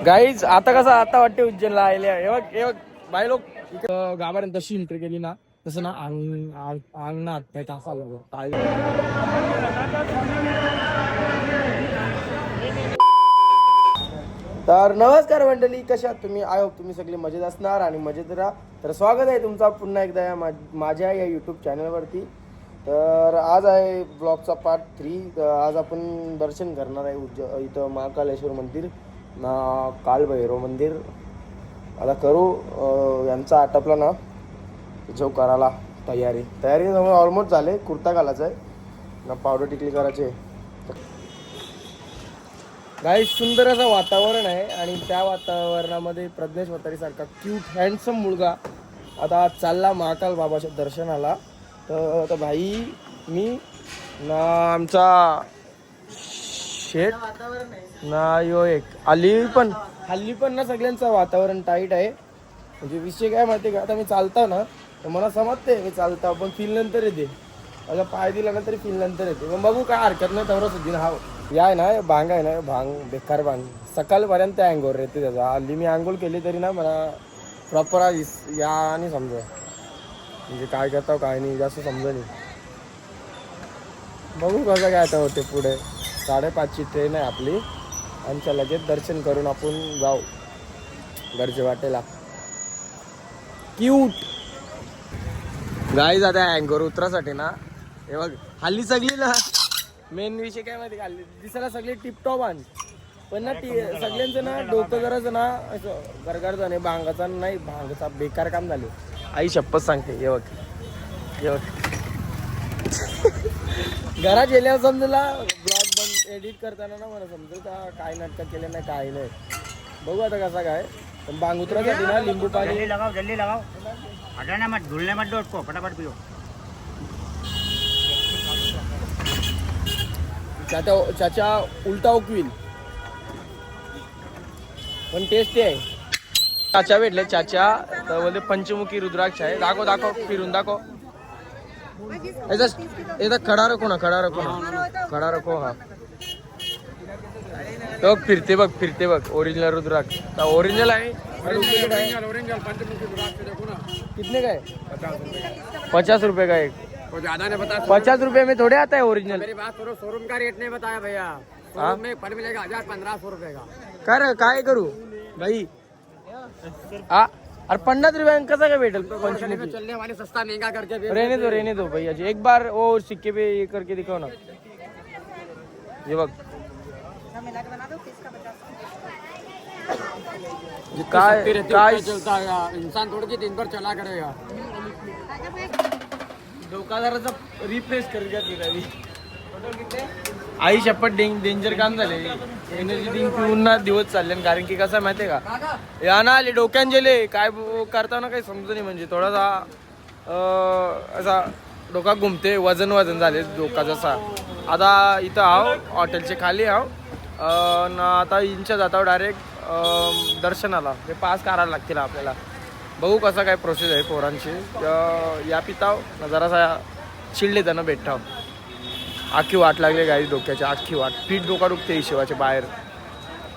Guys आता कसं आता वाटते उज्जैनला आले हे बघ बाई लोक गावापर्यंत तशी एंट्री केली ना तसं ना अंग ना हात टाकायला तर नमस्कार मंडळी, कशा आहात तुम्ही? आय होप तुम्ही सगळे मजेत असणार आणि मजेत राहा. तर स्वागत आहे तुमचा पुन्हा एकदा या माझ्या या यूट्यूब चॅनलवरती. तर आज आहे ब्लॉगचा पार्ट 3. तर आज आपण दर्शन करणार आहे इथं महाकालेश्वर मंदिर ना कालभैरव मंदिर. आता करू यांचा आटपला ना जो करायला तयारी ऑलमोस्ट झाले. कुर्ता घालायचा आहे ना, पावडर टिकली करायचे. काही सुंदर असं वातावरण आहे आणि त्या वातावरणामध्ये प्रज्ञेश वतारीसारखा क्यूट हँडसम मुलगा आता चालला महाकाल बाबाच्या दर्शनाला. तर भाई मी ना आमचा शेठ ना यो एक हल्ली पण ना सगळ्यांचं वातावरण टाईट आहे. म्हणजे विषय काय माहिती आहे का, आता मी चालता ना तर मला समजते मी चालता पण फील नंतर येते. आता पाय दिला ना तरी फील नंतर येते. मग बघू काय हरकत नाही. तेवढं सुद्धा हा या ना भांग आहे ना, भांग बेकार भांग सकाळपर्यंत अंघोळ येते त्याचा. हल्ली मी आंघोळ केली तरी ना मला प्रॉपर या आणि समजा म्हणजे काय करता काय नाही जास्त समजा नाही. बघू कसं काय आता होते पुढे. 5:30ची ट्रेन आहे आपली आणि लगेच दर्शन करून आपण जाऊ घरचे वाटेला. क्यूट गाईज आता अँगोर उतरासाठी ना हे बघ हल्ली सगळी ना मेन विषय काय माहिती का, हल्ली दिसायला सगळे टिपटॉप आण पण ना सगळ्यांचं ना डोकं जराचं ना असं गरगरचं नाही. भांगाचा नाही, भांगाचा बेकार काम झाले. आई शपथ सांगते. हे बघ घरात गेल्यावर समजला ब्लॉग बंद एडिट करताना ना मला समजेल का काय नाटक केलं नाही काय नाही. बघू आता कसा काय. पण भांग उतरासाठी ना लिंबू पाणी जल्दी लगाओ हटाना मत, धुलने मत दो उसको, फटाफट पियो. चाचा उलटा उकवील पण टेस्टी आहे. चाचा भेटले चाचा तर बोलते पंचमुखी रुद्राक्ष आहे. दाखव फिरून दाखव. याचा खडा रखो ना खडा रखो. हा तो फिरते बघ ओरिजिनल रुद्राक्ष. ओरिजिनल आहे. कितने का है? 50 रुपए का एक. ज्यादा नहीं बता, 50 रुपए में थोड़े आता है ओरिजिनल. मेरी बात करो, शोरूम का रेट नहीं बताया भैया. शोरूम में पर मिलेगा 1000-1500 रुपए का. काय करू भाई? अरे 50 रुपये कसं काय भेटेल? चलने वाले सस्ता महंगा करके रहने दो भैया जी. एक बार वो सिक्के पे ये करके दिखाओ ना. ये बघ काय चलता है इंसान, थोड़ी दिन भर चला करेगा. डोकादाराचा रिफ्रेश कर घ्या. आई शपथ डेंजर काम झाले. एनर्जी ड्रिंक पिऊन ना दिवस चालले. कारण की कसं माहितीये का, या ना आले डोक्यान गेले काय करताना काही समजत नाही. म्हणजे थोडासा असा डोका घुमते. वजन झाले डोका जसा. आता इथं आहो हॉटेलचे खाली आहो ना. आता इंच्या जाता डायरेक्ट दर्शनाला. ते पास करायला लागतील आपल्याला. बघू कसा काय प्रोसेस आहे पोरांची. या पिताव ना जरासा चिडले त्यांना भेटाव. आखी वाट लागली गाडी डोक्याची, आखी वाट. पीठ डोका दुखते हिशोबाच्या बाहेर.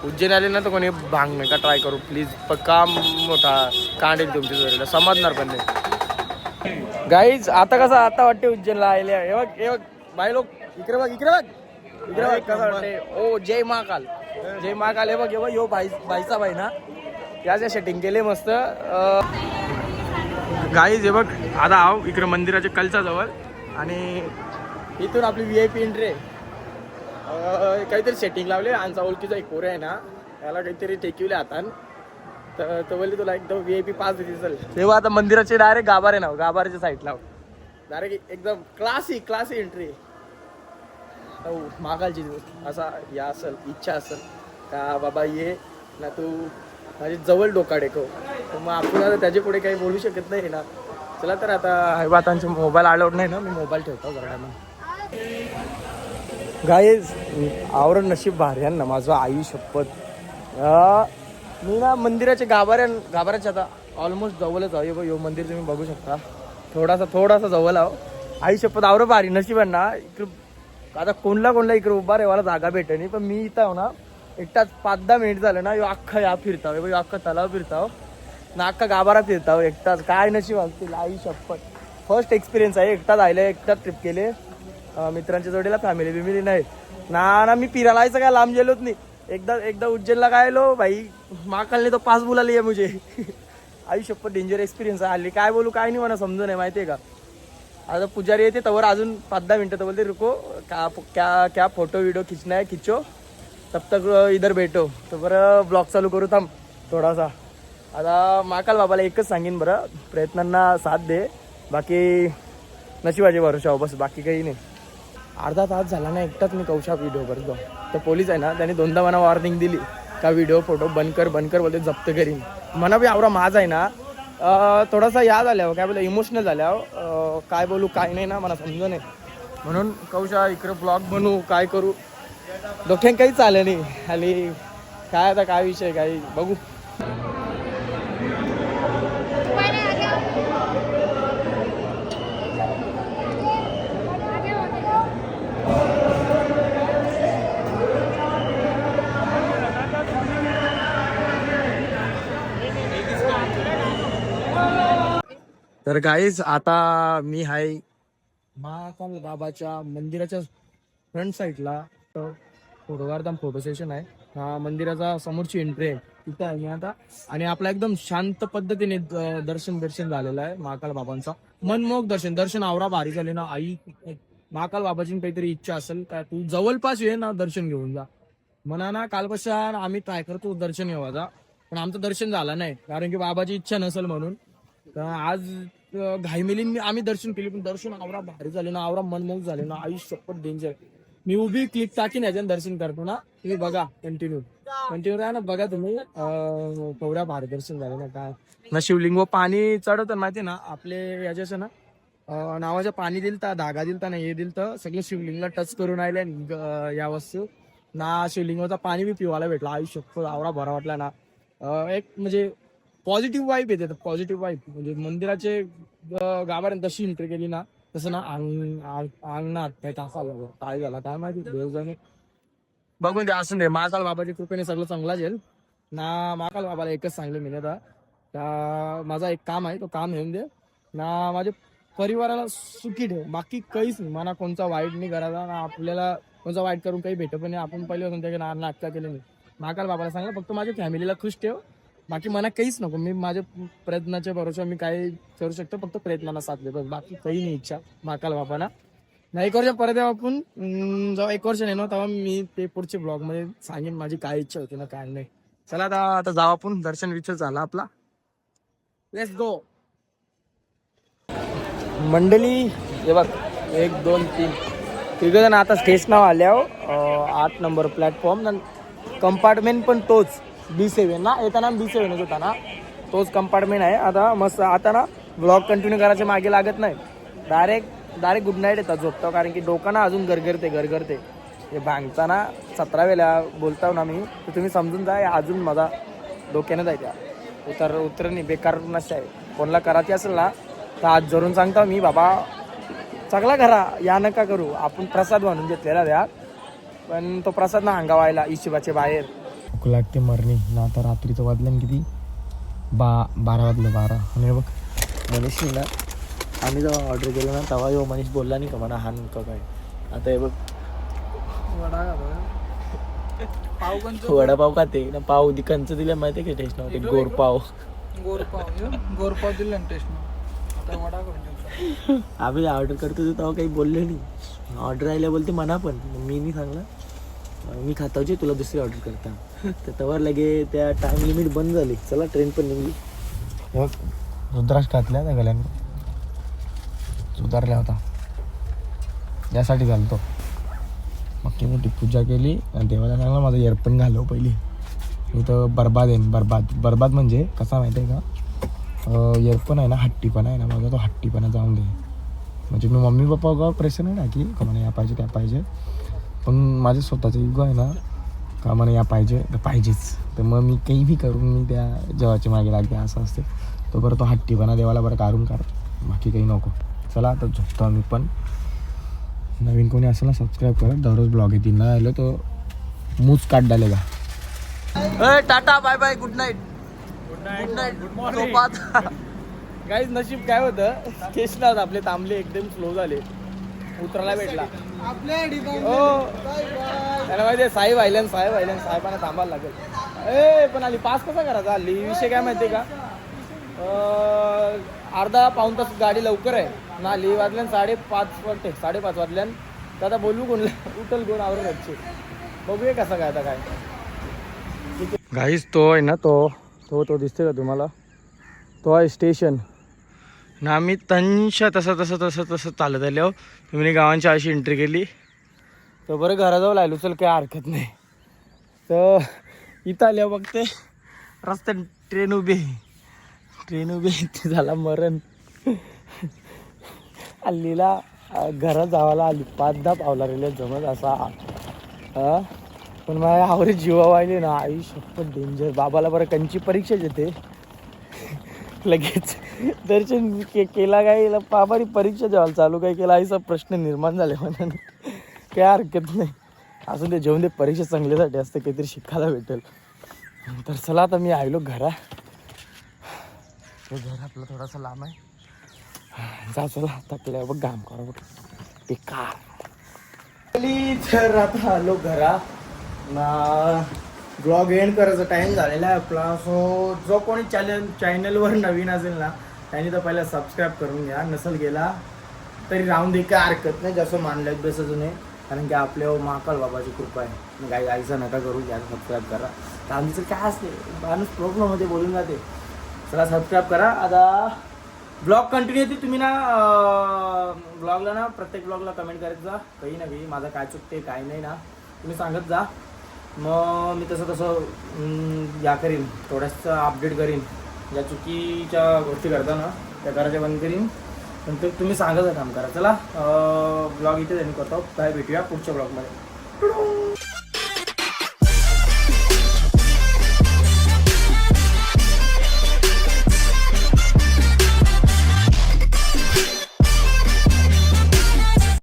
उज्जैन आले ना तर कोणी भांग नका ट्राय करू प्लीज. पक्का मोठा कांडेल तुमच्या जोडीला, समजणार पण नाही. गाईज आता कसं आता वाटते उज्जैनला आले. हे बघ बाई लोक इकडे बघ कसं वाटते. ओ जय महाकाल. हे बघ यो बाईचा बाई ना याच्या सेटिंग केले मस्त. गाईज हे बघ आता आहो इकडे मंदिराच्या कलचा जवळ आणि इथून आपली VIP एंट्री आहे. काहीतरी सेटिंग लावले. आमचा ओळखीचा एक पोरे आहे ना, त्याला काहीतरी टेकवले हातान. तर तो बोलले तुला एकदम VIP पास देते चल. तेव्हा आता मंदिराचे डायरेक्ट गाभारे ना, गाभाऱ्याच्या साईडला डायरेक्ट एकदम क्लासी एंट्री. हो महाकालची असा या असेल इच्छा असेल का बाबा ये ना तू माझी जवळ डोका टेकव. तर मग आपण आता त्याच्या पुढे काही बोलू शकत नाही ना. चला तर आता त्यांचे मोबाईल अलाउड नाही ना, मी मोबाईल ठेवतो घरामध्ये. गाईज आवरण नशीब भारी आहे ना माझं. आई शपथ मी ना मंदिराच्या गाभाऱ्याच्या आता ऑलमोस्ट जवळच आहो. यो मंदिर तुम्ही बघू शकता. थोडासा जवळ आहो. आई शपथ आवरं भारी नशीब आहे ना. इकडं आता कोणला इकडे उभा रे मला जागा भेटे नाही. पण मी इथं आहो ना एकटाच 5-10 मिनिट झालं ना, यो अख्खा या फिरताव, यो अख्खा तलाव फिरताव ना, अख्खा गाभारा फिरताव एकटाच. काय नशीब असतील आई शपथ. फर्स्ट एक्सपिरियन्स आहे, एकटाच आले, एकटाच ट्रिप केले मित्रांच्या जोडीला, फॅमिली बिमिली नाही ना. मी फिरायला यायचं काय लांब गेलोच नाही. एकदा उज्जैनला काय आलो भाई, माकलने तो पास बुला लिया मुझे. आई शपथ डेंजर एक्सपिरियन्स आहे. हल्ली काय बोलू काय नाही मला समजून आहे माहिती आहे का. आता पुजारी येते तवर अजून 5-10 मिनटं तर बोलते रुको क्या फोटो व्हिडिओ खिचना है खिचो, तब तक इधर भेटो. तर बरं ब्लॉग चालू करू थांब थोडासा. आता महाकाल बाबाला एकच सांगेन, बरं प्रयत्नांना साथ दे, बाकी नशिबाचे भरोशा बस, बाकी काही नाही. अर्धा तास झाला ना एकटाच मी कौशा व्हिडिओ करतो. तर पोलीस आहे ना, त्याने 2दा मला वॉर्निंग दिली का व्हिडिओ फोटो बंद कर बोलते, जप्त करीन. म्हणा बी आवरा माझा आहे ना थोडासा याद आल्यावर काय बोलतो इमोशनल झाल्यावर काय बोलू काय नाही ना मला समजून नाही. म्हणून कौशा इकडे ब्लॉग बनवू काय करू डोक्यात काही चाललं नाही. आणि काय आता काय विषय काही बघू. तर गाईज आता मी आहे महाकाल बाबाच्या मंदिराच्या फ्रंट साईडला. तर फोटोग्राफ फोटो सेशन आहे. हा मंदिराचा समोरची एंट्री आहे, तिथं आहे मी आता. आणि आपला एकदम शांत पद्धतीने दर्शन झालेलं आहे महाकाल बाबांचा. मनमोहक दर्शन आवरा भारी झाले ना. आई महाकाल बाबाची काहीतरी इच्छा असेल काय तू जवळपास ये ना, दर्शन घेऊन जा म्हणा ना. कालपासून आम्ही ट्राय करतो दर्शन घेवायचा, पण आमचं दर्शन झालं नाही कारण की बाबाची इच्छा नसेल म्हणून. तर आज घाईमेलींनी आम्ही दर्शन केले, पण दर्शन आवरा भारी झाले ना, आवरा मनमोहक झाले ना. आई शपथ डेंजर. मी उभी क्लिप टाकीन याच्यानं दर्शन करतो ना, तुम्ही बघा कंटिन्यू राहा ना, बघा तुम्ही केवढ्या भारी दर्शन झाले ना. काय ना शिवलिंग व पाणी चढवतं माहिती ना आपले याच्याचं ना नावाचं पाणी दिल तर धागा दिल तर नाही हे दिल तर सगळं शिवलिंगला टच करून राहिले या वस्तू ना. शिवलिंगाचा पाणी बी पिवायला भेटला. आई शपथ आवरा भरा वाटला ना. एक म्हणजे पॉझिटिव्ह वाईब येते. पॉझिटिव्ह वाईब म्हणजे मंदिराचे गाभाऱ्यात तशी एंट्री केली ना, तसं ना अंगणात काही तासाला काय झाला काय माहिती देवजाने. बघून दे असून दे, महाकाल बाबाच्या कृपेने सगळं चांगलाच येईल ना. महाकाल बाबाला एकच सांगलं मी आता का माझा एक काम आहे, तो काम येऊन दे ना. माझ्या परिवाराला सुखी ठेव, बाकी काहीच नाही. मला कोणता वाईट नाही करायचा ना, आपल्याला कोणता वाईट करून काही भेटत पण नाही. आपण पहिले होऊन त्याच्या नाटका केले नाही. महाकाल बाबाला सांगलं फक्त माझ्या फॅमिलीला खुश ठेव, बाकी मला काहीच नको. मी माझ्या प्रयत्नाच्या भरोसा मी काय करू शकतो, फक्त प्रयत्नाला साथ दे बस, बाकी काही नाही इच्छा महाकाल बाबाला ना. 1 वर्ष परत आपण जेव्हा 1 वर्ष नाही ना तेव्हा मी ते पुढच्या ब्लॉग मध्ये सांगेन माझी काय इच्छा होती ना काय नाही. चला आता जाऊ आपण. दर्शन विचार झाला आपला, लेट्स गो. मंडळी हे बघ 1 2 3 तिघ जण आता स्टेशनवर आल्यावर 8 नंबर प्लॅटफॉर्म. कंपार्टमेंट पण तोच B7 ना, येताना B7 होता ना, तोच कंपार्टमेंट आहे. आता मस्त आता ना ब्लॉग कंटिन्यू करायच्या मागे लागत नाही, डायरेक्ट गुड नाईट येतात झोपतो. कारण की डोकं ना अजून गरगरते हे भांगचा ना 17 वेळा बोलताव ना मी, तर तुम्ही समजून जा अजून माझा डोक्यानं जायच्या उतरणी बेकार नसते आहे. कोणाला करायची असेल ना तर आज जरूर सांगता मी बाबा चांगला करा, या नका करू. आपण प्रसाद म्हणून घेतलेला द्या, पण तो प्रसाद ना अंगावायला इशिबाचे बाहेर भूक लागते मरणी ना. आता रात्रीचं वाजलं किती 12 वाजलं 12. आणि बघ मनीषनी ना आम्ही जेव्हा ऑर्डर केलं ना तेव्हा येऊ मनीष बोलला नाही का म्हणा हा का काय. आता हे बघ वडापाव खाते ना, पाव कंच दिलं माहिती आहे का टेस्ट नव्हते. गोरपाव दिलं टेस्ट. आम्ही ऑर्डर करतो तेव्हा काही बोलले नाही. ऑर्डर आल्या बोलते म्हणा, पण मी नाही सांगला मी खातावचे तुला दुसरी ऑर्डर करता. तर तवर लगे त्या टाइम लिमिट बंद झाली. चला ट्रेन पण निघली. रुद्राक्ष घातल्या त्या गल्याने सुधारल्या होता यासाठी घालतो. मग ती मोठी पूजा केली आणि देवाला सांगला माझं इयरफोन घालव पहिली. मी तर बरबाद म्हणजे कसा माहिती आहे का, इयरफोन आहे ना हट्टीपणा आहे ना माझा, तो हट्टीपणा जाऊन दे. म्हणजे मी मम्मी पप्पा प्रेशर नाही टाकी का मला या पाहिजे त्या पाहिजे, पण माझे स्वतःचं इगो आहे ना का मला या पाहिजे तर पाहिजेच. तर मग मी काही बी करून मी त्या जेवाच्या मागे लागते असं असते. तो बरं तो हट्टीपणा देवाला बरं काढून काढ, बाकी काही नको. चला आता झोपतो आम्ही पण. नवीन कोणी असेल ना सबस्क्राईब करा, दररोज ब्लॉग येतील ना आलं तो मूच काढ डालेगा. Tata bye bye good night good night काहीच नशीब काय होतं स्टेशनात आपले थांबले एकदम स्लो झाले उतरायला भेटला हो त्याला माहिती साहेब आयलंड साहेबांना थांबायला लागेल पण आली पास कसा करायचा हल्ली विषय काय माहिती का अर्धा पाऊण तास गाडी लवकर आहे ना आली वाजल्यान 5:30 वाजल्यान तर आता बोलू कोण उठल कोण आवरून घरचे बघूया कसं काय आता काय गाईस तो आहे ना तो दिसते का तुम्हाला तो आहे स्टेशन ना आम्ही तंशा तसं चालत आलो तुम्ही गावांची अशी एंट्री केली तर बरं घराजवळ आलो चल काय हरकत नाही तर इथं आल्या बघते रस्त्यात ट्रेन उभी ते झाला मरण हल्लीला घरात जावाला आली 5-10 पावला रेल्वे जमत असा पण माझ्या आवरे जीवा वाहिले ना आई शपथ डेंजर बाबाला बरं कंची परीक्षा देते लगेच दर्शन केला काय बाबानी परीक्षा द्यायला चालू काय केला आईचा प्रश्न निर्माण झाले म्हणून काय हरकत नाही अजून ते जेवण ते परीक्षा चांगल्यासाठी असते काहीतरी शिकायला भेटेल तर चला आता मी आलो घर आपलं थोडासा लांब आहे जा चला थकल्या बघ काम करा बघ बेकार तर आता आलो घरा ना ब्लॉग एंड करायचा टाइम झालेला आहे आपला सो जो कोणी चॅनलवर नवीन असेल ना त्यांनी तर पहिला सबस्क्राईब करून घ्या नसेल गेला तरी राहून दे काय हरकत नाही जसं मानलं बेसच नाही कारण की आपल्यावर महाकाल बाबाची कृपा आहे काही आईचा नका करू घ्या सबस्क्राईब करा तर आमचं काय असते माणूस प्रॉब्लेममध्ये बोलून जाते चला सबस्क्राईब करा आता ब्लॉग कंटिन्यू येते तुम्ही ना ब्लॉगला ना प्रत्येक ब्लॉगला कमेंट करत जा काही ना काही माझं काय चुकते काय नाही ना तुम्ही सांगत जा मग मी तसं या करीन थोडंसं अपडेट करीन ज्या चुकीच्या गोष्टी करता ना त्या करायच्या बंद करीन नंतर तुम्ही सांगत काम करा चला ब्लॉग इथे करतो काय भेटूया पुढच्या ब्लॉगमध्ये